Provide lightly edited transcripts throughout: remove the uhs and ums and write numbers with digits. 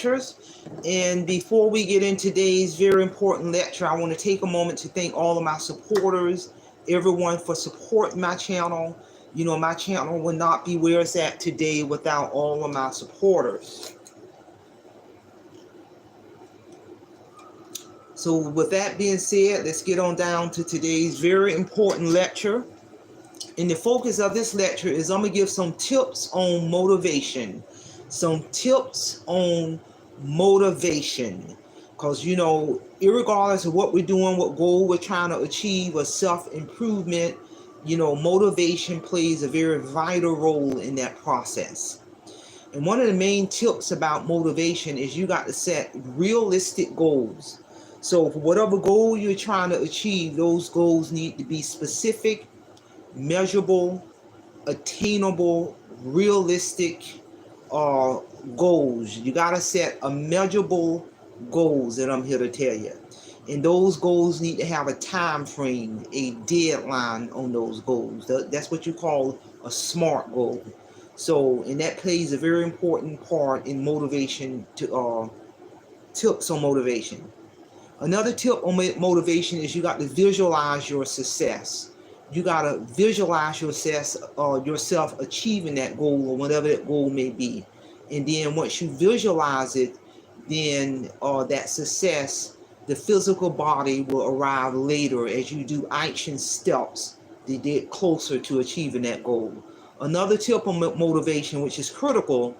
lectures. And before we get into today's very important lecture, I want to take a moment to thank all of my supporters, everyone for supporting my channel. You know, my channel would not be where it's at today without all of my supporters. So with that being said, let's get on down to today's very important lecture. And the focus of this lecture is I'm going to give some tips on motivation. Some tips on motivation. Because, you know, irregardless of what we're doing, what goal we're trying to achieve, or self-improvement, you know, motivation plays a very vital role in that process. And one of the main tips about motivation is you got to set realistic goals. So for whatever goal you're trying to achieve, those goals need to be specific, measurable, attainable, realistic goals. You got to set a measurable goals that I'm here to tell you. And those goals need to have a time frame, a deadline on those goals. That's what you call a SMART goal. So, and that plays a very important part in motivation, to tips on motivation. Another tip on motivation is you got to visualize your success. You got to visualize yourself achieving that goal or whatever that goal may be. And then once you visualize it, then that success, the physical body will arrive later as you do action steps to get closer to achieving that goal. Another tip on motivation, which is critical,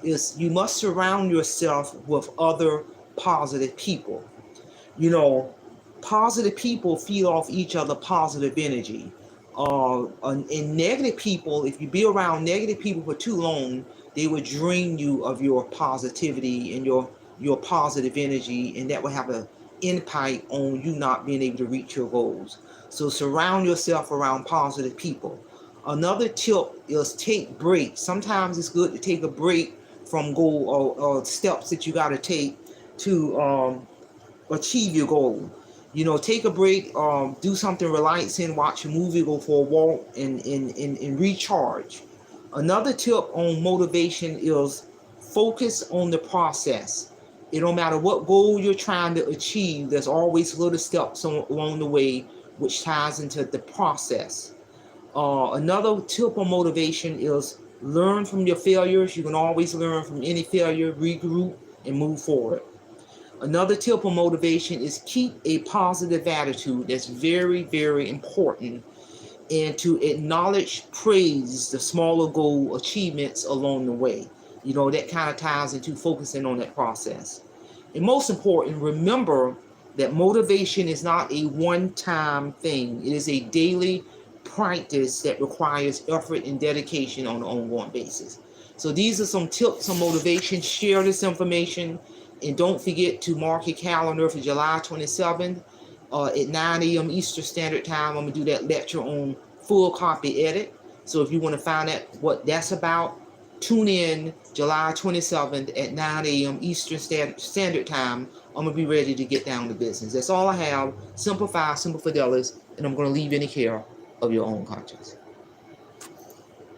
is you must surround yourself with other positive people. You know, positive people feed off each other positive energy. And negative people, if you be around negative people for too long, they will drain you of your positivity and your positive energy, and that will have an impact on you not being able to reach your goals. So surround yourself around positive people. Another tip is take breaks. Sometimes it's good to take a break from goal or steps that you got to take to achieve your goal. You know, take a break, do something relaxing, watch a movie, go for a walk, and recharge. Another tip on motivation is focus on the process. It don't matter what goal you're trying to achieve, there's always little steps along the way which ties into the process. Another tip on motivation is learn from your failures. You can always learn from any failure, regroup, and move forward. Another tip on motivation is keep a positive attitude. That's very, very important. And to acknowledge, praise the smaller goal achievements along the way. You know, that kind of ties into focusing on that process. And most important, remember that motivation is not a one-time thing. It is a daily practice that requires effort and dedication on an ongoing basis. So these are some tips on motivation. Share this information. And don't forget to mark your calendar for July 27th at 9 a.m. Eastern Standard Time. I'm going to do that lecture on full copy edit. So if you want to find out what that's about, tune in July 27th at 9 a.m. Eastern Standard Time. I'm going to be ready to get down to business. That's all I have. Simplify, Simple Fidelis, and I'm going to leave you in the care of your own conscience.